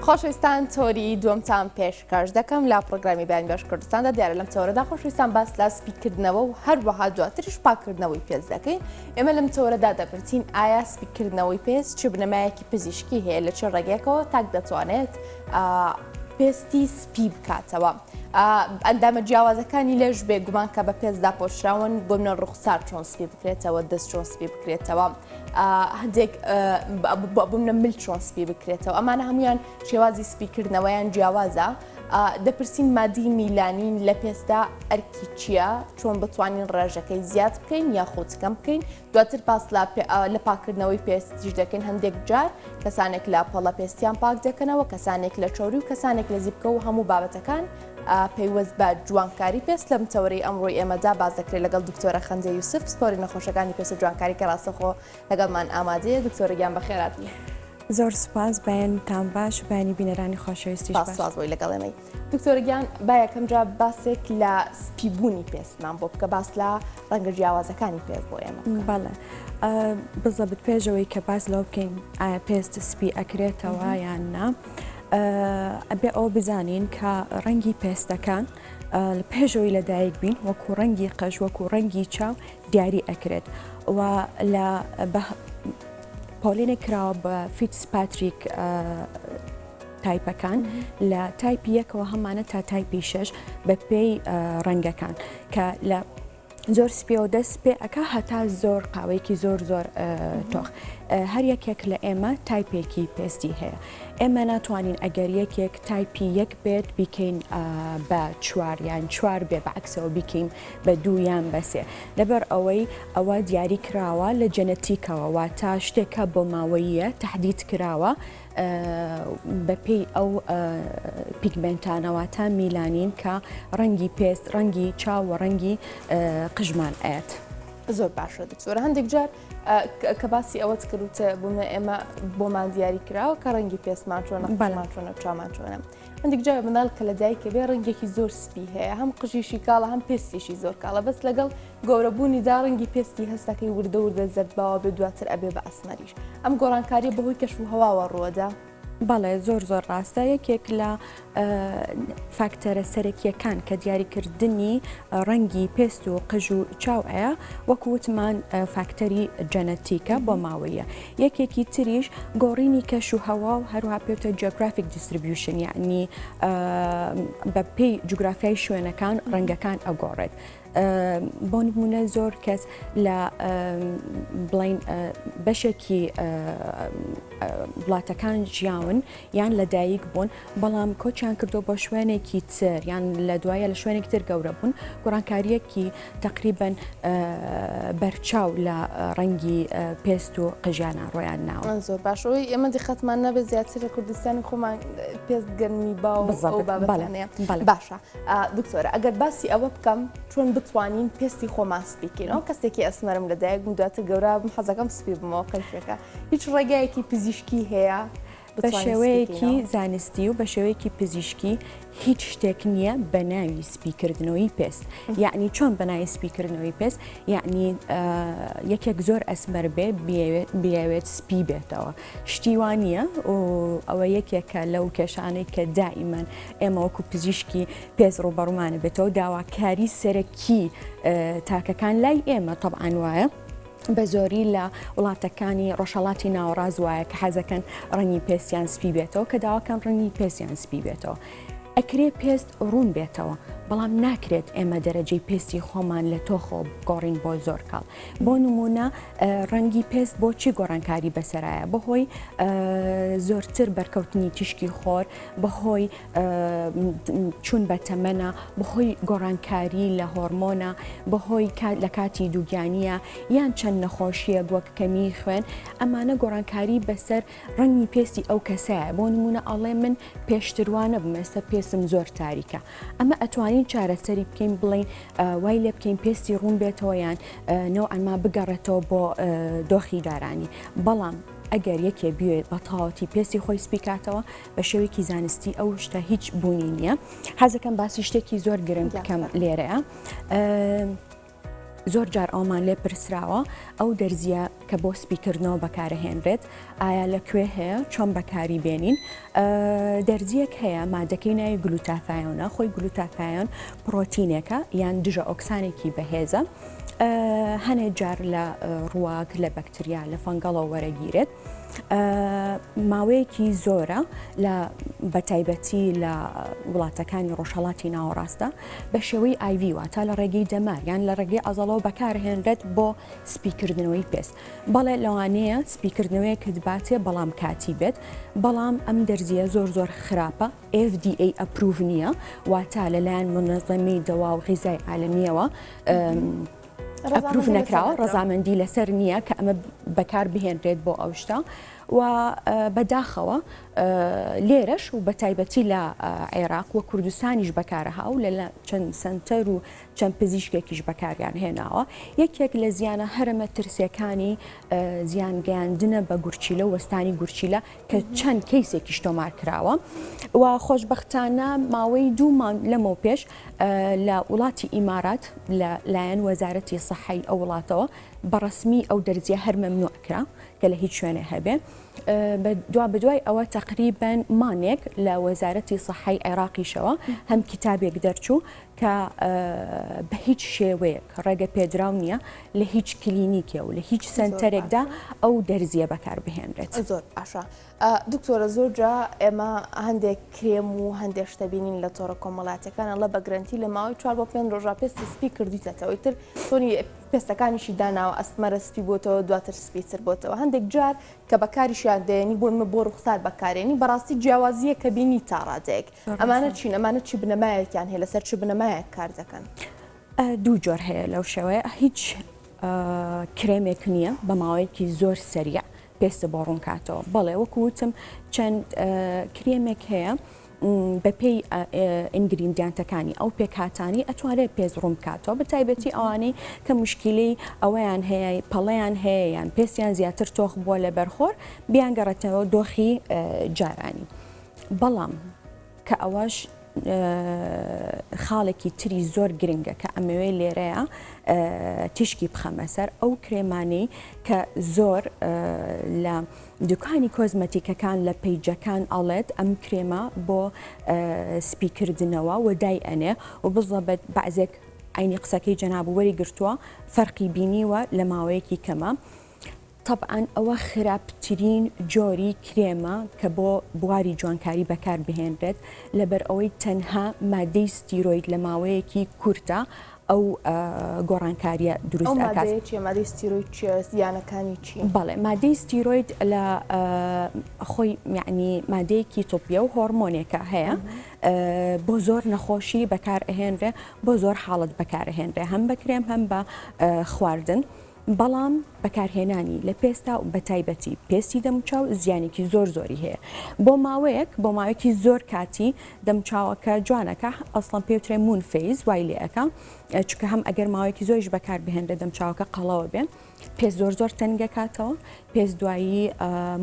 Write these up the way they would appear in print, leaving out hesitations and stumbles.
خۆشەویستان تۆری دووەمتان پێشکەش دەکەم لا پرۆگرامی بیان بەش کوردستاندا دیارە لەم تەوەرەدا خۆشەویستان باس لە سپیکردنەوە و هەروەها دواتریش پاکردنەوەی پێست دەکەین. ئێمە لەم تەوەرەدا دەپرسین ئایا سپیکردنەوەی پێست چ بنەمایەکی پزیشکی هەیە لە چه ڕێگەیەکەوە تاک دەتوانێت پێستی سپی بکاتەوە. ئەندامە جیاوازەکانی لێژ بێگومان کە بە پێستدا پۆشراون بۆ منە ڕوخسار چۆن سپی بکرێتەوە، دەست چۆن سپی بکرێتەوە، هەندێک بۆ منە مل چۆن سپی بکرێتەوە. ئەمانە هەمویان شێوازی سپیکردنەوەیان جیاوازە. دەپرسین مادی میلانین لە پێستدا ئەرکی چییە، چۆن بتوانین ڕێژەکەی زیاد بکەین یا خۆچکەم بکەین. دواتر پاس لە پاکردنەوەی پێستیش دەکەین. هەندێک جار کەسانێک لە پەڵە پێستیان پاک دەکەنەوە، کەسانێک لە چۆری و کەسانێک لە زیبکە و هەموو بابەتەکان پەیوەست بە جوانکاری پێست لەم تەوەرەی ئەمڕۆی ئێمەدا باز دەکرێت لەگەڵ دکتۆرە خەنجە یوسف، سپۆری نەخۆشەکانی پێست و جوانکاری کە ڕاستەخۆ لەگەڵمان ئامادەیە. دکتۆرە گیان بەخێراتی. زۆر سوپاس، بەیانتان باش، بەیانی بینەرانی خۆشەویستیش باش. سپاس بۆی لەگەڵ ئێمەی. دکتۆرە گیان با یەکەم جا باسێک لە سپیبوونی پێستمان بۆ بکە، باس لە ڕەنگە جیاوازەکانی پێست بۆ ئێمە. بەڵێ بزەبت پێشەوەی کە باس لەو بکەین ئایا پێست سپی ئەکرێتەوە یان نا، ئەبێ ئەوە بزانین کە ڕەنگی پێستەکان لە پێشەوەی لەدایک بین وەکو ڕەنگی قەش وەکو ڕەنگی چاو دیاری ئەکرێت و لە پۆلینێک کراوە بە فیتزپاتریک تایپەکان لە تایپی یەکەوە هەمانە تا تایپی 6 بە پێی ڕەنگەکان کە لە زۆر سپیەوە دەست پێ ئەکا هەتا زۆر قاوەیەکی زۆر تۆخ. هەر یەکێک لە ئێمە تایپێکی پێستی هەیە. ئێمە ناتوانین ئەگەر یەکێک تایپی یەک بێت بیکەین بە 4 یان 4 بێ بەعکسەوە بیکەین بە 2 یان بە 3 لەبەر ئەوەی ئەوە دیاری کراوە لە جەنەتیکەوە واتە شتێکە بۆ ماوەیە تهدید کراوە بەپێی ئەو پیگمنتانەوە تا میلانین کە ڕەنگی پێست، ڕەنگی چاو و ڕەنگی قژمان ئاەت. زۆر باشە دکتۆرە. هەندێک جار کە باسی ئەوەت کردوتە بوومە ئێمە بۆمان دیاری کراوە کە ڕەنگی پێستمان چۆنە، قژمان چۆنە، چامان چۆنە. هەندێک جار منداڵ کە لە دایکە بێ ڕەنگێکی زۆر سپی هەیە، هەم قژیشی کاڵە هەم پێستیشی زۆر کاڵە، بەس لەگەڵ گەورەبوونیدا ڕەنگی پێستی هەستەکەی وردە وردە زەردباوە بێ دواتر ئەبێ بە ئەسمەریش. ئەم گۆڕانکاری بەهۆی کەش و هەواوە ڕووەدا. بەڵێ زۆر ڕاستە. یەکێک لە فاکتەرە سەرەکیەکان کە دیاریکردنی ڕەنگی پێست و قژ و چاوەیە وەکووتمان فاکتەری جەنەتیکە بۆ ماوەیە. یەکێکی تریش گۆڕینی کەش و هەوا و هەروها پێوتە جیۆگرافیک دیستریبیوشن، یعنی بە پێی جوگرافیای شوێنەکان ڕەنگەکان ئەگۆڕێت. بۆ نمونە زۆر کەس لە بڵین بەشێکی وڵاتەکان ژیاون یان لەدایک بوون بەڵام کۆچیان کردو بۆ شوێنێکی تر یان لە دوایە لە شوێنێکی تر گەورە بوون، گۆڕانکاریەکی تقریبەن بەرچاو لە ڕەنگی پێست و قژیانە ڕۆیان ناوە. زۆر باشەوەی ئێمە دیخەتمان نەبێت زیاتر لە کوردستانی خۆمان پێست گەرمی باو بابەتانەیە. باشە دکتۆرە، ئەگەر باسی ئەوە بکەم چۆن بتوانین پێستی خۆمان سپیکەین. ئەو کەسێکی ئەسمەرم لەدایک بوو دواتر گەورە بم حەزەکەم سپی بمەوە قەیفەکە، هیچ ڕێگایەکی پزیشکی هەیە بە شێوەیەکی زانستی و بە شێوەیەکی پزیشکی هیچ شتێک نییە بە ناوی سپیکردنەوەی پێست. یعنی چۆن بە ناوی سپیکردنەوەی پێست، یعنی یەکێک زۆر ئەسمەر بێ بیاوێت سپی بێتەوە، شتیوانە و ئەوە یەکێکە لەو کێشانەی کە دائیمەن ئێمە وەکو پزیشکی پێست ڕوبەڕوومانە بێتەوە. داواکاری سەرەکی تاکەکان لای ئێمە تەبعاً وایە بە زۆری لە وڵاتەکانی ڕۆژهەڵاتی ناوەڕاز وایە کە حەزەکەن ڕەنگی پێستیان سپی بێتەوە کە داواکەن ڕەنگی پێستیان سپی بێتەوە. ئەکرێ پێست ڕوون بێتەوە بەڵام ناکرێت ئێمە دەرەجەی پێستی خۆمان لە تۆخۆ گۆڕین بۆ زۆر کاڵ. بۆ نمونە ڕەنگی پێست بۆچی گۆڕانکاری بەسەرایە؟ بەهۆی زۆرتر بەرکەوتنی تیشکی خۆر، بەهۆی چوون بە تەمەنە، بەهۆی گۆڕانکاری لە هۆرمۆنە، بەهۆی لە کاتی دووگیانیە یان چەند نەخۆشیە وەک کەمی خوێن. ئەمانە گۆڕانکاری بەسەر ڕەنگی پێستی ئەو کەسایە. بۆ نمونە ئەڵێ من پێشتروانە بم، ئێستا پێستم زۆر تاریکە. ئەمە ئەتوانین چارەسەری بکەین بڵین وای لێ بکەین پێستی ڕوون بێتەوە یان نەوعەنما بگەڕێتەوە بۆ دۆخی دارانی. بەڵام ئەگەر یەکێ بوێت بە تەواوەتی پێستی خۆی سپیکاتەوە بە شێوەیەکی زانستی ئەو شتە هیچ بوونی نییە. حەزەکەم باسی شتێکی زۆر گرنگ بکەم لێرەیە. زۆر جار ئەومان لێ پرسراوە ئەو دەرزیە کە بۆ سپیکردنەوە بەکارهێنرێت ئایا لەکوێ هەیە چۆن بەکاری بێنین دەرزیەک هەیە مادەکەی ناوی گلوتاثیۆنە خۆی گلوتاثیۆن پرۆتینێکە یان دژە ئۆکسانێکی بەهێزە هەنێک جار لە ڕواک لە بەکتریا لە فەنگەڵەوە وەرەگیرێت ماوەیەکی زۆرە لە بەتایبەتی لە وڵاتەکانی ڕۆژهەڵاتی ناوەڕاستە بە شێوەی آیڤ واتە لە ڕێگەی دەمار یان لە ڕێگەی ئەزەڵەوە بەکارهێنرێت بۆ سپیکردنەوەی پێست بەڵێ لەوانەیە سپیکردنەوەیەکت باتێ بەڵام کاتی بێت بەڵام ئەم دەرزیە زۆر خراپە FDA ئەپروڤ نییە واتە لەلایەن منەظەمەی دەوا و غیزای عالەمیەوە ئەپروڤ نەکراوە ڕەزامەندی لەسەر نییە کە ئەمە بەکار بهێنرێت بۆ ئەو شتە و بەداخەوە لێرەش و بە تایبەتی لە عێراق و کوردستانیش بەکارەها و لە چەند سنتەر و چەند پزیشکێکیش بەکاریان هێناوە یەکێک لە زیانە هەرمە ترسیەکانی زیانگەیاندنە بە گورچیلە و وەستانی گورچیلە کە چەند کەیسێکیش تۆمار کراوە و خۆشبەختانە ماوەی 2 مانگ لەمەوە پێش لە وڵاتی ئیمارات لایەن وەزارەتی سەحەی ئەو وڵاتەوە بەڕسمی ئەو دەرزیە هەر مەمنوع کرا کە لە هیچ شوێنێ هەبێ بەدوای ئەوە تقریباً مانێک لە وەزارەتی سەحەی عێراقیشەوە هەم کتابێک دەرچوو کە بە هیچ شێوەیەک ڕێگە پێدراو نییە لە هیچ کلینیکە و لە هیچ سنتەرێکدا ئەو دەرزیە بەکار بهێنرێت زۆر باشە دکتۆرە زۆرجا ئێمە هەندێک کرێم و هەندێک شتە بینین لە تۆڕە کۆمەڵاتەکان ئەڵە بە گرنتی لە ماوەی 4 بۆ 5 ڕۆژە پێستی سپی کردویتەوەی تر تۆنی پێستەکانیشی داناوە ئەستمەرە سپی بۆتەوە دواتر سپیتر بۆتەوە هەندێک جار کە بەکاریشیان دێنی بۆ ڕوخسار بەکارێنی بەڕاستی جیاوازیە کە بینی تا ڕادەیەک ئەمانە چین ئەمانە چی بنەمایەکیان هەیە لەسەر چ بنەمایەک کار دەکەن دوو جۆر هەیە لەو شێوەیە هیچ کرێمێک نییە بە ماوەیەکی زۆر سەریع پێستە بۆ ڕوونکاتەوە بەڵێ وەکووتم چەند کرێمێک هەیە بە پێی ئینگریدیانتەکانی ئەو پێکهاتانی ئەتوانێت پێست ڕوونکاتەوە بە تایبەتی ئەوانەی کە مشکلەی ئەوەیان هەیە پەڵەیان هەیە یان پێستیان زیاتر تۆخ بووە لە بەرخۆر بیانگەڕێتەوە دۆخی جارانی بەڵام کە ئەوەش خاڵێکی تری زۆر گرنگە کە ئەمەوێ لێرەیە تیشکی بخەمە سەر ئەو کرێمانەی کە زۆر لە دوکانی کۆزمەتیکەکان لە پەیجەکان ئەڵێت ئەم کرێمە بۆ سپیکردنەوە و دای ئەنێ و بزەبێت بەعزێک عینی قسەکەی جەنابوەری گرتووە فەرقی بینیوە لە ماوەیەکی کەمە طبعاً ئەوە خراپترین جۆری کرێمە کە بۆ بواری جوانکاری بەکار بهێنرێت لەبەر ئەوەی تەنها مادەی ستیرۆید لە ماوەیەکی کورتە ئەو گۆڕانکاریە دروست دەکات. مادەی ستیرۆید چیە؟ زیانەکانی چی؟ بەڵێ مادەی ستیرۆید لە خۆی یعنی مادەیەکی تۆپیە و هۆرمۆنێکە هەیە بۆ زۆر نەخۆشی بەکارهێنرێ بۆ زۆر حاڵت بەکارهێنرێ هەم بە کرێم هەم بە خواردن بەڵام بەکارهێنانی لە پێستا و بە تایبەتی پێستی دەموچاو زیانێکی زۆری هەیە بۆ ماوەیەکی زۆر کاتی دەمچاوەکە جوانەکە ئەسڵان پێوترێ مون فەیز وای لێەکە چکە هەم ئەگەر ماوەیەکی زۆریش بەکار بهێنرێ دەمچاوەکە قەڵەوە بێن پێست زۆر تەنگە کاتەوە پێست دوایی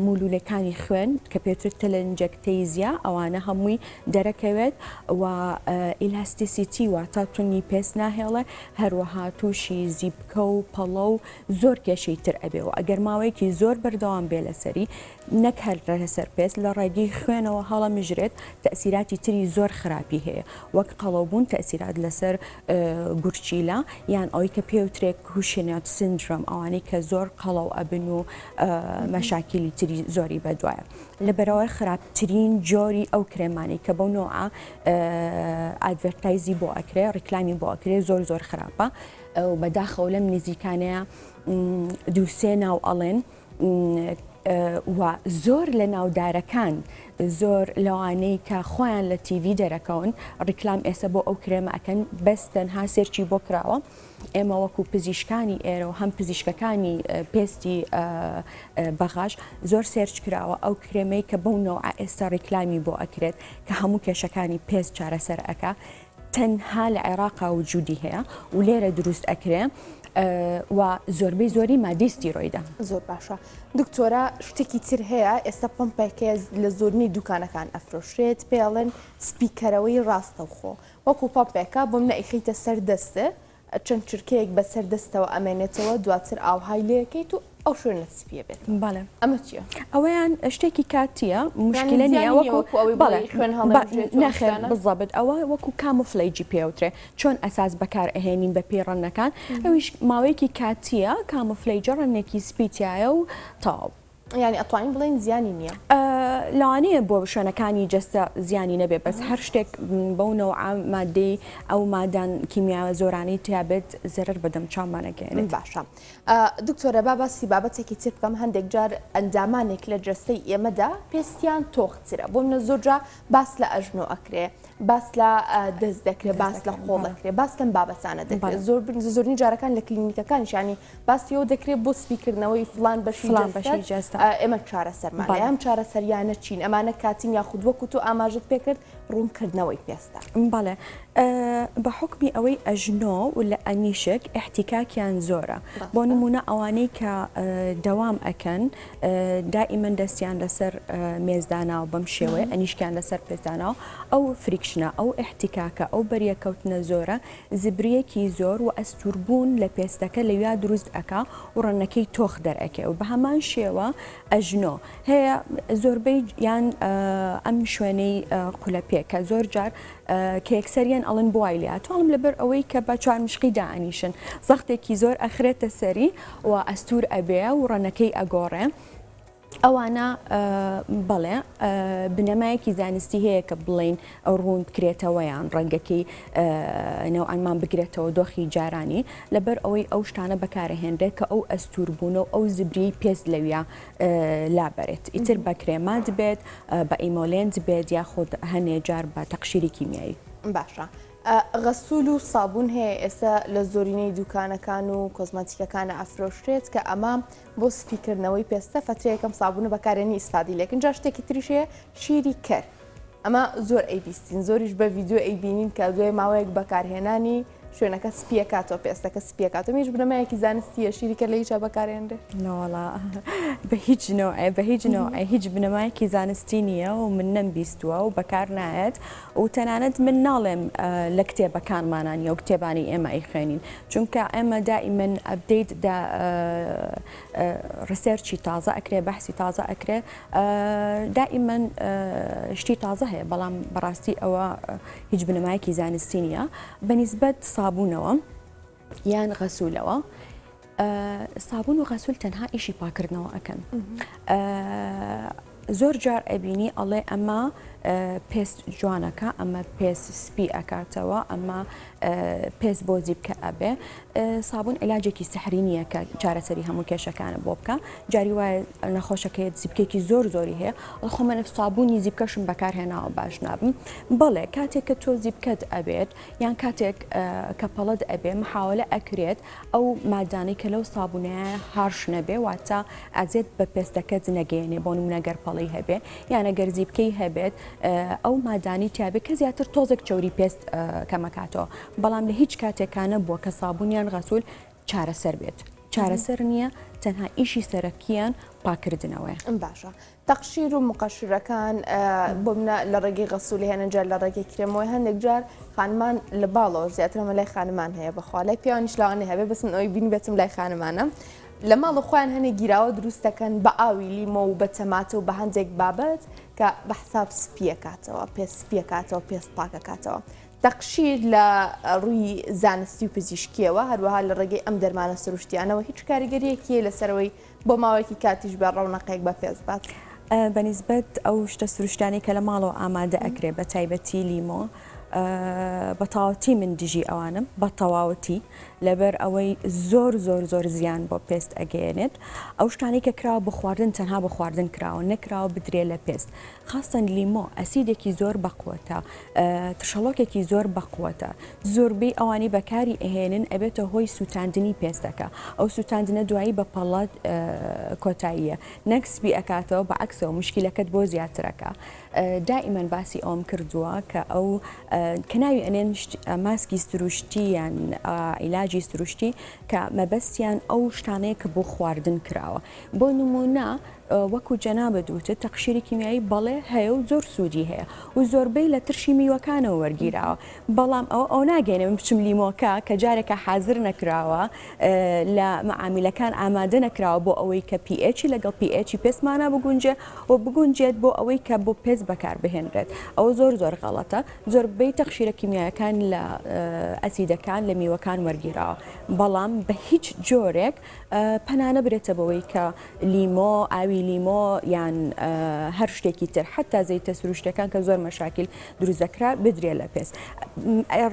مولولەکانی خوێن کە پێوترێت تەلەنجەکتەیزیا ئەوانە هەمووی دەرەکەوێت و ئیلاستیسیتی واتە تونی پێست ناهێڵێ هەروەها تووشی زیبکە و پەڵە و زۆر کێشەی تر ئەبێەوە ئەگەر ماوەیەکی زۆر بەردەوام بێ لەسەری نەک هەر لەسەر پێست لە ڕێگەی خوێنەوە هەڵە مژرێت تەسیراتی تری زۆر خراپی هەیە وەک قەڵەوبوون تەسیرات لەسەر گورچیلە یان ئەوەی کە پێوترێت کوشنێت سندرۆم ئەوانەی کە زۆر قەڵەو ئەبن و مەشاکیلی تری زۆری بەدوایە لەبەرەوەی خراپترین جۆری ئەو کرێمانی کە بەو نۆعە ئادڤەرتایزی بۆ ئەکرێ ڕیکلامی بۆ ئەکرێ زۆر خراپە و بەداخەوە لەم نزیکانەیە دووسێ ناو ئەڵێن و زۆر لە ناودارەکان زۆر لەوانەی کە خۆیان لە تیڤ دەرەکەون ڕیکلام ئێستا بۆ ئەو کرێمە ئەکەن بەس تەنها سێرچی بۆ کراوە ئێمە وەکو پزیشکانی ئێرە و هەم پزیشکەکانی پێستی بەغاش زۆر سێرچ کراوە ئەو کرێمەی کە بەو نەوع ئێستا ڕیکلامی بۆ ئەکرێت کە هەموو کێشەکانی پێست چارەسەر ئەکا تەنها لە عێراقا وجودی هەیە و لێرە دروست ئەکرێ و زۆربەی زۆری مادەی ستیرۆیدە. زۆر باشە. دکتۆرە شتێکی تر هەیە ئێستا پمپێکە لە زۆربەی دوکانەکان ئەفرۆشرێت پێڵێن سپیکەرەوەی ڕاستەوخۆ وەکو پمپێکە بۆم نەئیخیتە سەر دەستە چەند چرکەیەک بەسەر دەستەوە ئەمێنێتەوە دواتر ئاوهای لێەکەیت و ئەو شوێنە سپیە بێت بەڵێ ئەمە چییە؟ ئەوەیان شتێکی کاتیە مشکلە نیە نەخێر بزەبت ئەوە وەکو کامفلەیجی پێوترێ چۆن ئەساس بەکار ئەهێنین بە پێڕەنەکان ئەویش ماوەیەکی کاتیە کامفلەیجە ڕەنێکی سپیتایە و تاو. ینی ئەتوانین بڵێن زیانی نییە لەوانەیە بۆ شوێنەکانی جەستە زیانی نەبێت بەس هەر شتێک بەونەوە مادەی ئەو مادان کیمیاوە زۆرانی تیابێت زەرەر بەدەم چاوانەگەێنێت. باشە دکتۆرە باسی بابەتێکی تر بکەم هەندێک جار ئەنجامانێک لە جەستەی ئێمەدا پێستیان تۆخترە بۆ منە زۆرجا باس لە ئەژنۆ ئەکرێ باس لە دەست دەکرێت باس لە خۆڵ دەکرێت باس لەم بابەتانە دەکرێت زۆرنی جارەکان لە کلینیکەکانیشانی باسیەوە دەکرێت بۆ سپیکردنەوەی فلان بەشی جەستە ئێمە چارەسەرمان ئەم چارەسەریانە چین ئەمانە کاتین یاخود وەکو تۆ ئاماژت پێکرد ڕوونکردنەوەی پێستا. بەڵێ بە حکمی ئەوەی ئەژنۆ و لە ئەنیشک احتیکاکیان زۆرە بۆ نمونە ئەوانەی کە دەوام ئەکەن دائیمەن دەستیان لەسەر مێزداناوە بەم شێوەیە ئەنیشکیان لەسەر پێزداناوە ئەو فریکشنە ئەو احتیکاکە ئەو بەریەکەوتنە زۆرە زبریەکی زۆر و ئەستوربوون لە پێستەکە لەویا دروست ئەکا و ڕەنەکەی تۆخ دەرەکێ و بە هەمان شێوە ئەژنۆ هەیە زۆربەی یان ئەم شوێنەی قولەپێ کە زۆر جار کە یەکسەریان ئەڵن بوای لات توانم لەبەر ئەوەی کە بە چوار مشقی دائنیشن زەختێکی زۆر ئەخرێتە سەری و ئەستور ئەبێ و ڕەنەکەی ئەگۆڕێ ئەوانە بەڵێ بنەمایەکی زانستی هەیە کە بڵین ئەو ڕوون بکرێتەوەیان ڕەنگەکەی نەوانمان بگرێتەوە دۆخی جارانی لەبەر ئەوەی ئەو شتانە بەکارەهێنرێت کە ئەو ئەستوربوونە و ئەو زبری پێست لەویا لابەرێت ئیتر بە کرێمات بێت بە ئیمۆلێنز بێت یاخود هەنێ جار بە تەقشیری کیمیایی. باشە غەسوول و سابوون هەیە ئێستا لە زۆرینەی دوکانەکان و کۆزماتیکەکانە ئەفرۆشرێت کە ئەمە بۆ سپیکردنەوەی پێستە فترەیەکەم سابوونە بەکارێنی ئیسفادی لێکن جا شتێکی تریش هەیە شیری کەر ئەمە زۆر ئەیبیستین زۆریش بە ڤیددیو ئەیبینین کە دوێ ماوەیەک بەکارهێنانی شوێنەکە سپیەکاتەوە پێستەکە سپیەکاتەوە میش بنەمایەکی زانستیە شیریکە لە هیچ بەکارێنرێ ناوەڵا بە هیچ نوعێ بە هیچ نوعێ هیچ بنەمایەکی زانستی نییە و من نەمبیستووە و بەکار نایەت و تەنانەت من ناڵێم لە کتێبەکانمانانیە و کتێبانی ئێمە ئەیخوێنین چونکە ئێمە دائیمەن ئەپدەیت ڕسێرچی تازە ئەکرێ بەحسی تازە ئەکرێ دائیمەن شتی تازە هەیە بەڵام بەڕاستی ئەوە هیچ بنەمایەکی زانستی نییە بەنیسبەت سابوونەوە یان غەسوولەوە سابوون و غەسوول تەنها ئیشی پاکردنەوە ئەکەن زۆر جار ئەبینی ئەڵێ ئەمە پێست جوانەکە ئەمە پێست سپی ئەکاتەوە ئەمە پێست بۆ زیبکە ئەبێ سابوون علاجێکی سەحری نییە کە چارەسەری هەموو کێشەکانە بۆ بکە جاری وایە نەخۆشەکەیت زیبکێکی زۆر زۆری هەیە خۆمە سابوونی زیبکەشم بەکارهێناوە باش نابم بەڵێ کاتێک کە تۆ زیبکەت ئەبێت یان کاتێک کە پەڵەت ئەبێ محاولە ئەکرێت ئەو مادانەی کە لەو سابوونەیە هارش نەبێ واتە ئازێت بە پێستەکەت نەگەێنێ بۆ نمونەگەر پەڵی هەبێ یانە گەر زیبکەی هەبێت ئەو مادانی تیابێت کە زیاتر تۆزێک چۆری پێست کەمەکاتەوە بەڵام لە هیچ کاتێکانە بووە کە سابوونیان غەسوول چارەسەر بێت چارەسەر نییە تەنها ئیشی سەرەکیان پاکردنەوەی باشە تەقشیر و مقەشرەکان بۆ منە لە ڕێگەی غەسوولی هێنەجار لە ڕێگەی کرێمەوەی هەندێک جار خانمان لە باڵەوە زیاترمە لای خانمان هەیە بەخوا لای پیاوانیش لاوانێ هەبێ بەسم ئەوی بینی بێتم لای خانمانە لە ماڵ خۆیان هەنێ گیراوە دروستەکەن بە ئاوی لیمە و بە تەماتە و بە هەندێک بابەت کە بە حساب سپیەکاتەوە پێست سپیەکاتەوە پێست پاکەکاتەوە تەقشیر لە ڕووی زانستی و پزیشکیەوە هەروەها لە ڕێگەی ئەم دەرمانە سروشتیانەوە هیچ کاریگەریەکیە لەسەرەوەی بۆ ماوەیەکی کاتیش بە ڕەونەقێک بە پێست بات بەنسبەت ئەو شتە سروشتانی کە لە ماڵەوە ئامادە ئەکرێ بە تایبەتی لیمۆ بە تەواوەتی من دژی ئەوانم بە تەواوەتی لەبەر ئەوەی زۆر زۆر زۆر زیان بۆ پێست ئەگەێنێت ئەو شتانی کە کراوە بە خواردن تەنها بە خواردن کراوە نەکراوە بدرێ لە پێست خاستن لیمۆ ئەسیدێکی زۆر بەقوەتە تشەڵۆکێکی زۆر بەقوەتە زۆربەی ئەوانی بەکاری ئەهێنن ئەبێتە هۆی سووتاندنی پێستەکە ئەو سووتاندنە دوایی بە پەڵات کۆتاییە نەکسبی ئەکاتەوە بە عکسەوە مشکلەکەت بۆ زیاترەکە دائیمەن باسی ئەوم کردووە کە ئەو کە ناوی ئەنێن ماسکی سروشتی یان عیلاجی سروشتی کە مەبەستیان ئەو شتانەیە کە بۆ خواردن کراوە بۆ نمونە وەکو جەنابەت وتە تەقشیری کیمیایی بەڵێ هەیە و زۆر سوودی هەیە و زۆربەی لە ترشی میوەکانەوە وەرگیراوە بەڵام ئەو ناگەێنێ من بچم لیمۆکە کە جارێکە حازر نەکراوە لە معامیلەکان ئامادە نەکراوە بۆ ئەوەی کە PH لەگەڵ PH پێسمانە بگونجێ و بگونجێت بۆ ئەوەی کە بۆ پێست بەکار بهێنرێت ئەو زۆر غەڵەتە زۆربەی تەقشیرە کیمیایەکان لە ئەسیدەکان لە میوەکان وەرگیراوە بەڵام بە هیچ جۆرێک پەنانە برێتە بەوەی کە لیمۆ ئاوی لیمۆ یان هەر شتێکی تر حتا زەیتە سروشتەکان کە زۆر مەشاکل دروست دەکرا بدرێ لە پێست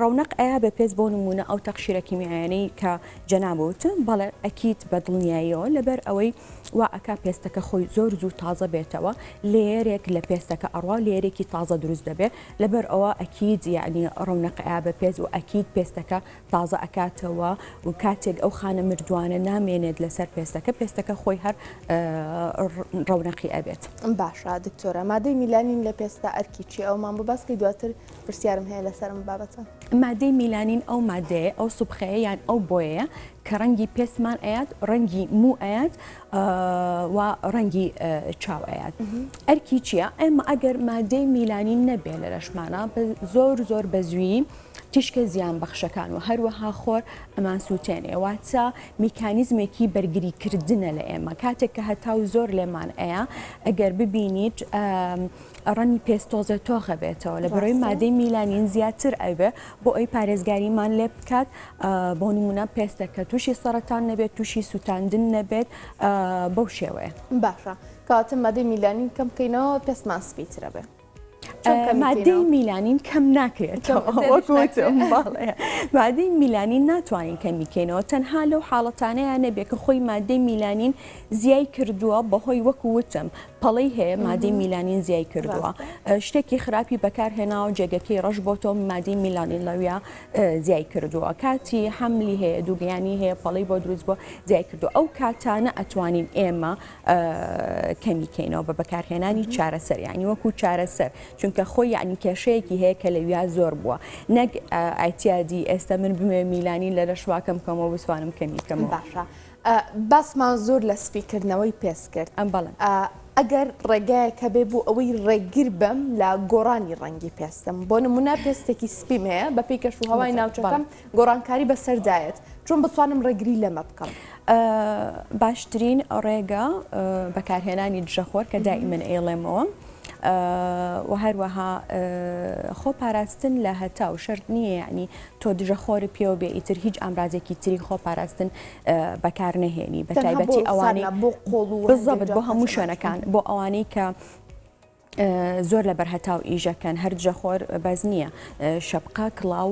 ڕەونەق ئایا بە پێست بۆ نمونە ئەو تەقشیرە کیمیایانەی کە جەنابوتن بەڵێ ئەکید بە دڵنیاییەوە لەبەر ئەوەی وا ئەکا پێستەکە خۆی زۆر زوو تازە بێتەوە لێرێک لە پێستەکە ئەڕوا لێرێکی تازە دروست دەبێت لەبەر ئەوە ئەکید یعنی ڕەونەق ئایا بە پێست و ئەکید پێستەکە تازە ئەکاتەوە و کاتێک ئەو خانە مردووانە نامێنێت لەسەر پێستەکە خۆی هەر ڕەونەقی ئەبێت. باشە دکتۆرە مادەی میلانین لە پێستا ئەرکی چی ئەومان بۆ باسکەی دواتر پرسیارم هەیە لەسەرم بابەتە. مادەی میلانین ئەو مادەیە ئەو سوبخەیە یان ئەو بۆیە کە ڕەنگی پێستمان ئەیات ڕەنگی مو ئەیات و ڕەنگی چاو ئەیات. ئەرکی چییە؟ ئێمە ئەگەر مادەی میلانین نەبێ لە لەشمانە زۆر بەزووی تیشکە زیان بەخشەکان و هەروەها خۆر ئەمان سووتێنێ واتە میکانیزمێکی بەرگریکردنە لە ئێمە کاتێک کە هەتاو زۆر لێمان ئەیە ئەگەر ببینیت ڕەنی پێستۆزە تۆخە بێتەوە لە بەرەوەی مادەی میلانین زیاتر ئەوێ بۆ ئەوی پارێزگاریمان لێ بکات بۆ نمونە پێستەکە تووشی سەرەتان نەبێت تووشی سووتاندن نەبێت بەو شێوەیە. باشە کاتە مادەی میلانین کەم بکەینەوە پێستمان سپیترە بێ. مادەی میلانین کەم ناکرێتەوە وەکوتم باڵێ مادەی میلانین ناتوانین کەمیکەینەوە تەنها لەو حاڵەتانەیە نەبێت کە خۆی مادەی میلانین زیای کردووە بەهۆی وەکووتم پەڵەی هەیە مادەی میلانین زیای کردووە شتێکی خراپی بەکارهێناوە جێگەکەی ڕەش بۆ تۆ مادەی میلانین لەویا زیای کردووە کاتی حملی هەیە دووگەیانی هەیە پەڵەی بۆ دروست بۆ زیای کردو ئەو کاتانە ئەتوانین ئێمە کەمیکەینەوە بە بەکارهێنانی چارەسەر یعنی وەکو چارەسەر چونکە خۆی یعنی کێشەیەکی هەیە کە لەویا زۆر بووە نەک ئایتیادی ئێستا من بمێ میلانین لە لەشواکەم کەمەوە بسوانم کەمیکەمەوە. باشە باسمان زۆر لە سپیکردنەوەی پێس کرد بەڵێ ئەگەر ڕێگایەکە بێ بوو ئەوەی ڕێگیر بم لە گۆڕانی ڕەنگی پێستم بۆ نمونە پێستێکی سپیم هەیە بە پێی کەش و هەوای ناوچەکەم گۆڕانکاری بەسەردایەت چۆن بتوانم ڕێگری لەمە بکەم. باشترین ڕێگە بەکارهێنانی دژەخۆر کە دائیمەن ئێڵێمەوە و هەروەها خۆ پاراستن لە هەتا و شەرت نییە یعنی تۆ دژەخۆری پێوە بێ ئیتر هیچ ئامرازێکی تری خۆ پاراستن بەکار نەهێنی بە تایبەتی ئەوانەی بۆ قۆڵ و بزەبت بۆ هەموو شوێنەکان بۆ ئەوانەی کە زۆر لە بەرهەتاو ئیژەکەن هەر دژەخۆر بەز نییە شەبقا کڵاو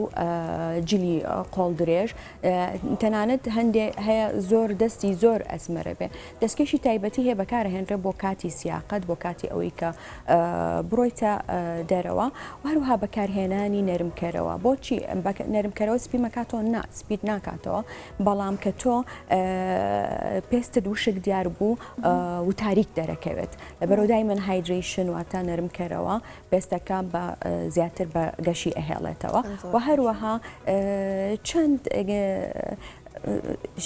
جلی قۆڵ درێژ تەنانەت هەندێک هەیە زۆر دەستی زۆر ئەسمەرە بێ دەستکەشی تایبەتی هەیە بەکارهێنرێ بۆ کاتی سیاقەت بۆ کاتی ئەوەی کە بڕۆیتە دەرەوە هەروها بەکارهێنانی نەرمکەرەوە بۆچی نەرمکەرەوە سپی مەکاتۆ سپید ناکاتەوە بەڵام کە تۆ پێستت وشک دیار بوو و تاریک دەرەکەوێت لەبەرەوە دایمەن هایدریشن واتە نەرمکەرەوە پێستەکە بە زیاتر بە گەشی ئەهێڵێتەوە و هەروەها چەند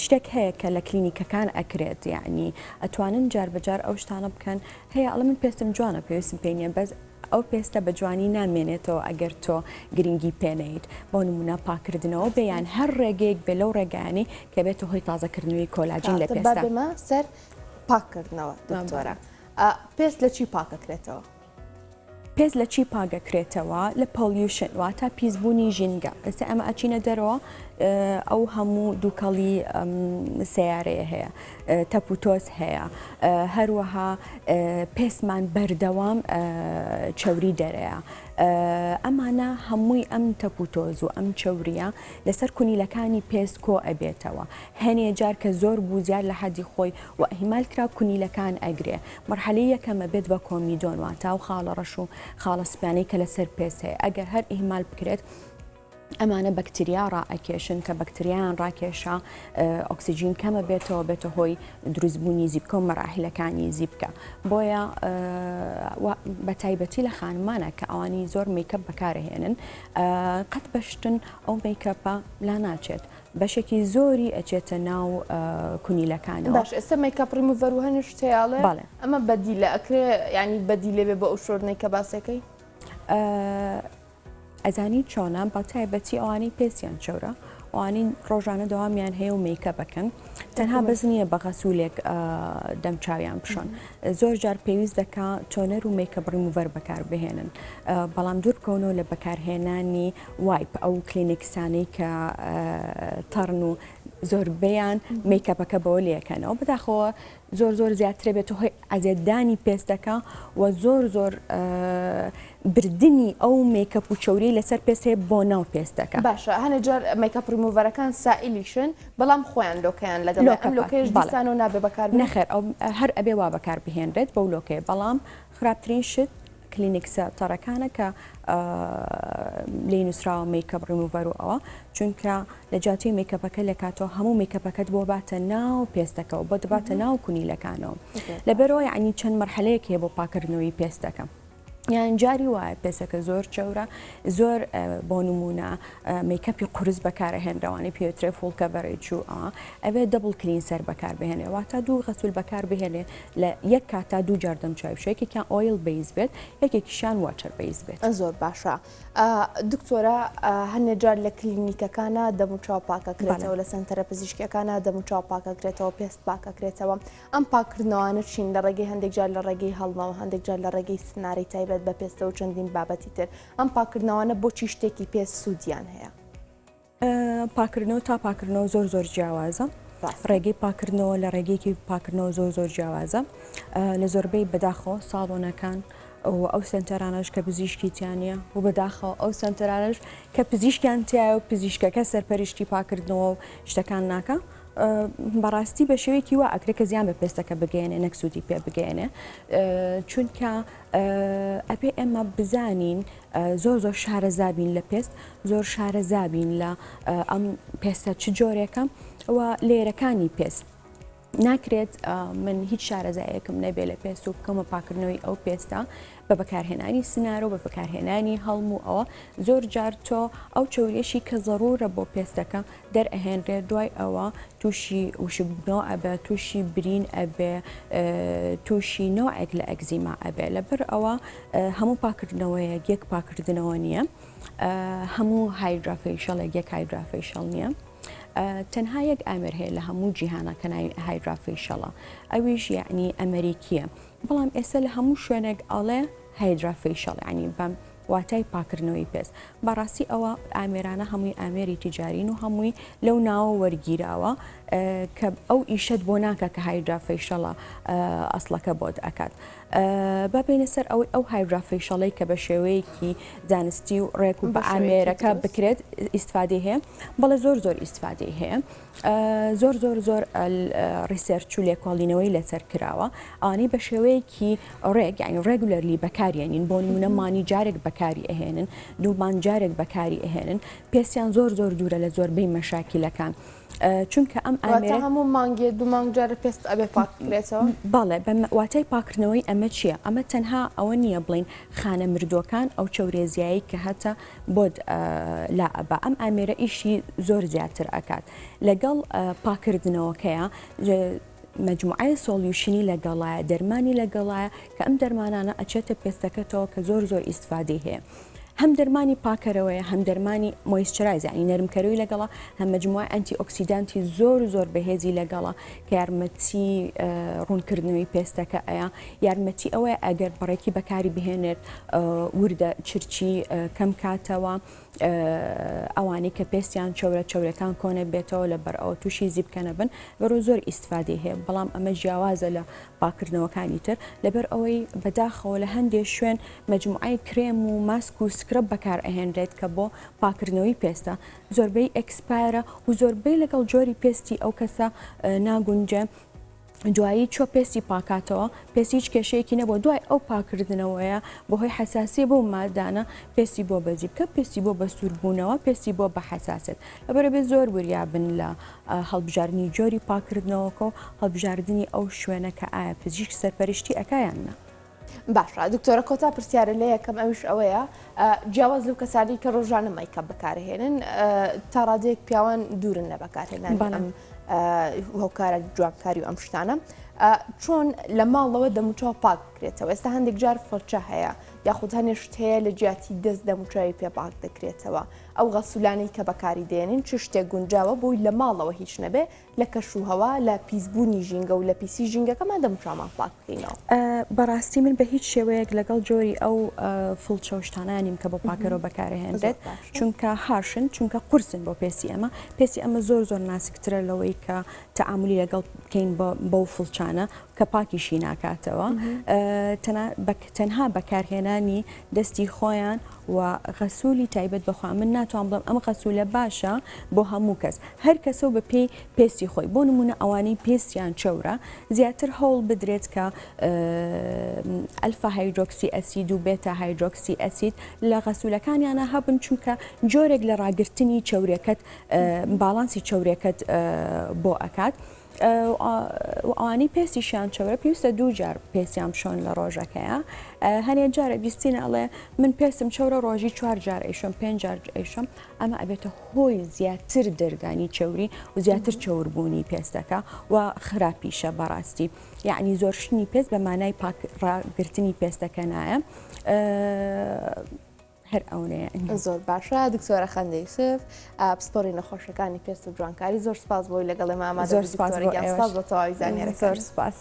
شتێک هەیە کە لە کلینیکەکان ئەکرێت یعنی ئەتوانن جار بەجار ئەو شتانە بکەن هەیە ئەڵە من پێستم جوانە پێویستم پێ نییە بەس ئەو پێستە بە جوانی نامێنێتەوە ئەگەر تۆ گرنگی پێنیت بۆ نمونە پاکردنەوە بەیان هەر ڕێگەیەک بێ لەو ڕێگانی کە بێتە هۆی تازەکردنەوەی کۆلاجین لە پێستا بەمە سەر پاکردنەوە دکتۆرە پێست لە چی پاکەکرێتەوە؟ پێست لە چی پاگەکرێتەوە لە پۆلیوشن واتە پیسبوونی ژینگە ئێستا ئەمە ئەچینە دەرەوە ئەو هەموو دووکەڵی سیارەیە هەیە تەپوتۆز هەیە هەروەها پێستمان بەردەوام چەوری دەرەیە ئەمانە هەمووی ئەم تەپوتۆز و ئەم چەوریە لەسەر کونیلەکانی پێست کۆ ئەبێتەوە هەنێ جار کە زۆر بوو زیاد لە حەدی خۆی و ئەهیمال کرا کونیلەکان ئەگرێ مەرحەلەی یەکەمە بێت بە کۆمیدۆن واتە و خاڵە ڕەش و خاڵە سپیانەی کە لەسەر پێست هەیە ئەگەر هەر ئیهمال بکرێت ئەمانە بەکتریا ڕائەکێشن کە بەکتریایان ڕاکێشە ئۆکسیجین کەمە بێتەوە بێتە هۆی دروستبوونی زیبکە و مەراحیلەکانی زیبکە بۆیە بە تایبەتی لە خانمانە کە ئەوانی زۆر میکەپ بەکارهێنن قەت بەشتن ئەو میکەپە لا ناچێت بەشێکی زۆری ئەچێتە ناو کونیلەکانەوە. باش ئێستا میکاپ ریموڤەر و هەنی شتەیاڵێ ئەمە بەدیلە ئەکرێ ینی بەدیلێ بێ بە ئەو شۆرنەی کە باسەکەی ئەزانی چۆنە بە تایبەتی ئەوانەی پێستیان چەورە ئەوانی ڕۆژانە دەوامیان هەیە و میکە بکەن تەنها بەس نییە بە غەسوولێک دەمچاویان بشۆن زۆر جار پێویست دەکا تۆنەر و میکە ریموڤەر بەکاربهێنن بەڵام دوور بکەونەوە لە بەکارهێنانی وایپ ئەو کلینیکسانەی کە تەڕن و زۆربەیان میکەپەکە بەوە لەکەنەوە بەداخەوە زۆر زیاترە بێت هۆی ئازێدانی پێستەکە و زۆر بردننی ئەو میکەپ و چۆری لەسەر پێست هەیە بۆ ناو پێستەکە باشە هەنە جار میکاپ ریموڤەرەکان سائیلیشن بەڵام خۆیان لۆکەیان لەگەڵ لۆکەش دیسان و نابێ بەکار نەخێر ئەو هەر ئەبێ وا بەکار بهێنرێت بەو لۆکەیە بەڵام خراپترین شت کلینیکسە تەڕەکانە کە لێ نووسراوە میکەپ ریموڤەر و ئەوە چونکە لە جاتی میکەپەکە لە کاتەوە هەموو میکەپەکەت بۆ باتە ناو پێستەکە و بۆ دەباتە ناو کونیلەکانەوە لەبەرەوە یعنی چەند مەرحەلەیەک هەیە بۆ پاکردنەوەی پێستەکە یان جاری وایە پێستەکە زۆر چەورە زۆر بۆ نمونە میکەپی قورس بەکارهێنراوانی پێوترێ فول کەڤەرێج و ئەوێ دەبڵ کلینسەر بەکاربهێنێ واتە دوو غەسوول بەکاربهێنێ لە یەک کاتا دوو جار دەمچاوی یەکێکیان ئۆیل بیس بێت یەکێکیشان واچەر بیس بێت زۆر باشە دکتۆرە هەنێ جار لە کلینیکەکانە دەموچاو پاکەکرێتەوە لە سنتەرە پزیشکیەکانە دەموچاو پاکەکرێتەوە پێست پاکەکرێتەوە ئەم پاکردنەوەانە چین لە ڕێگەی هەندێک جار لە ڕێگەی هەڵمەوە هەندێک جار لە ڕێگەی سناری تایبەت بە پێستە و چەندین بابەتی تر ئەم پاکردنەوەانە بۆچی شتێکی پێست سوودیان هەیە پاکردنەوە تا پاکردنەوە زۆر جیاوازە ڕێگەی پاکردنەوە لە ڕێگەیەکی پاکردنەوە زۆر جیاوازە لە زۆربەی بەداخەوە ساڵۆنەکان ئەو سنتەرانەش کە پزیشکی تیانە و بەداخەوە ئەو سنتەرانش کە پزیشکیان تایە و پزیشکەکە سەرپەرشتی پاکردنەوە و شتەکان ناکە بەڕاستی بە شێوەیەکی وا ئەکرێ کە زیان بە پێستەکە بگەێنێ نەکسودی پێ بگەێنێ چونکە ئەپێ ئێمە بزانین زۆر شارەزابین لە پێست زۆر شارەزابین لە ئەم پێستە چ جۆرێکە و لێرەکانی پێست ناکرێت من هیچ شارەزایەکم نەبێ لە پێست و بکەمە پاکردنەوەی ئەو پێستە بە بەکارهێنانی سنارە و بە بەکارهێنانی هەڵم و ئەوە زۆر جار تۆ ئەو چۆریەشی کە زەڕورە بۆ پێستەکە دەرئەهێنرێت دوای ئەوە تووشی وشبنەوە ئەبێ تووشی برین ئەبێ تووشی نەوەیەک لە ئەگزیما ئەبێ لەبەر ئەوە هەموو پاکردنەوەیەک یەک پاکردنەوە نییە هەموو هایدرافیشەڵێک یەک هایدرافیشەڵ نییە تەنها یەک ئامر هەیە لە هەموو جیهانە کە ناوی هایدرافیشەڵە ئەویش یعنی ئەمریکیە بەڵام ئێستا لە هەموو شوێنێک ئەڵێ هایدرافیشەڵ ینی بەم واتای پاکردنەوەی پێست بەڕاستی ئەوە ئامێرانە هەمووی ئامێری تیجارین و هەمووی لەو ناوە وەرگیراوە کە ئەو ئیشت بۆ ناکە کە هایدرافیشەڵە ئەسڵەکە بۆت ئەکات ببینە سەر ئەوەی ئەو هایدرافیشەڵەی کە بە شێوەیەکی زانستی و ڕێک و بە ئامێرەکە بکرێت ئیسفادەی هەیە بەڵێ زۆر ئیسفادەی هەیە زۆر ریسێرچ و لێکۆڵینەوەی لەسەر کراوە ئەوانەی بە شێوەیەکی ڕێک یعنی ڕێگولەرلی بەکارێنین بۆ نمونە مانی جارێک بەکاری ئەهێنن دوومان جارێک بەکاری ئەهێنن پێستیان زۆر دوورە لە زۆربەی مەشاکیلەکان چونکە ئەم ئامێرە هەموو مانگێ دوو مانگ جارە پێست ئەبێ پاکرێتەوە بەڵێ واتای پاکردنەوەی ئەمە چییە ئەمە تەنها ئەوە نییە بڵین خانە مردوەکان ئەو چەورێزیایی کە هەتا بۆ لا ئەبە ئەم ئامێرە ئیشی زۆر زیاتر ئەکات لەگەڵ پاکردنەوەکەیە مجموعە سۆلیوشنی لەگەڵایە دەرمانی لەگەڵایە کە ئەم دەرمانانە ئەچێتە پێستەکەتەوە کە زۆر ئیسفادەی هەیە هەم دەرمانی پاکەرەوەیە هەم دەرمانی مۆیسچرایز یعنی نەرمکەروی لەگەڵا هەم مجموعە ئەنتی ئۆکسیدانتی زۆر بەهێزی لەگەڵا کە یارمەتی ڕوونکردنەوەی پێستەکە ئەیە یارمەتی ئەوەیە ئەگەر بەڕێکی بەکاری بهێنێت وردە چرچی کەم کاتەوە ئەوانەی کە پێستیان چەورەکان کۆنە بێتەوە لە بەر ئەوە تووشی زیبکەنە بن بەرۆ زۆر ئیسفادەی هەیە بەڵام ئەمە جیاوازە لە پاکردنەوەکانی تر لەبەر ئەوەی بەداخەوە لە هەندێک شوێن مجموعەی کرێم و ماسک و سکرب بەکار ئەهێنرێت کە بۆ پاکردنەوەی پێستە زۆربەی ئەکسپایرە و زۆربەی لەگەڵ جۆری پێستی ئەو کەسە ناگونجە دوایی چۆ پێستی پاکاتەوە پێستی هیچ کێشەیەکی نەبووە دوای ئەو پاکردنەوەیە بەهۆی حساسیە بۆ مادانە پێستی بۆ بەزی بکە پێستی بۆ بە سووربوونەوە پێستی بۆ بە حساسێت لەبەرەبێت زۆر وریابن لە هەڵبژاردننی جۆری پاکردنەوەکە و هەڵبژاردننی ئەو شوێنە کە ئایا پزیشک سەرپەرشتی ئەکایان نا باشە دکتۆرە کۆتا پرسیارە لە یەکەم ئەوش ئەوەیە جیاواز لەو کەسانی کە ڕۆژانە مایکە بەکارهێنن تا ڕادەیەک پیاوان دوورن لە بەکارهێنان ئەم هۆکارە جوانکاری و ئەم شتانە چۆن لە ماڵەوە دەموچاو پاک بکرێتەوە ئێستا هەندێک جار فڵچە هەیە یاخود هەنێشت هەیە لە جیاتی دەست دەموچاوی پێ پاک دەکرێتەوە ئەو غەسوولانەی کە بەکاری دێنین چ شتێک گونجاوە بۆی لە ماڵەوە هیچ نەبێ لە کەشوهەوا لە پیسبوونی ژینگە و لە پیسی ژینگەکەمان دەموچاومان پاک بکەینەوە بەڕاستی من بە هیچ شێوەیەک لەگەڵ جۆری ئەو فڵچە و شتانانیم کە بۆ پاکەرەوە بەکارهێنرێت چونکە هاشن چونکە قورسن بۆ پێسی ئەمە زۆر ناسکترە لەوەی کە تەعاملی لەگەڵ بکەین بەو فڵچانە کە پاکیشی ناکاتەوە تەنها بەکارهێنانی دەستی خۆیان و غەسوولی تایبەت بەخوا من ناتوان بڵم ئەم غەسوولە باشە بۆ هەموو کەس هەر کەسە بە پێی پێستی خۆی بۆ نمونە ئەوانەی پێستیان چەورە زیاتر هەوڵ بدرێت کە ئەلفا هایدرۆکسی ئەسید و بێتا هایدرۆکسی ئەسید لە غەسوولەکانیانە هەبن چونکە جۆرێک لە ڕاگررتنی چەورێکەت باڵانسی چەورێکەت بۆ ئەکات ئەوانەی پێستیشیان چەورە پێویستە 2 جار پێستیان شۆن لە ڕۆژەکەیە هەنێ جارە بیستینە ئەڵێ من پێستم چەورە ڕۆژی 4 جار ئەیشەم 5 جار ئەیشەم ئەمە ئەبێتە هۆی زیاتر دەرگانی چەوری و زیاتر چەوربوونی پێستەکە و خراپیشە بەڕاستی یعنی زۆرشتنی پێست بە مانای ڕاگررتنی پێستەکە نایە هەر ئەوەیە زۆر باشە دکتۆرە خەندە یوسف پسپۆری نەخۆشەکانی پێست و جوانکاری زۆر سپاس بۆی لەگەڵی مامادە زۆر سپاس بۆ تەواوی زانیاریەکان زۆر سپاس.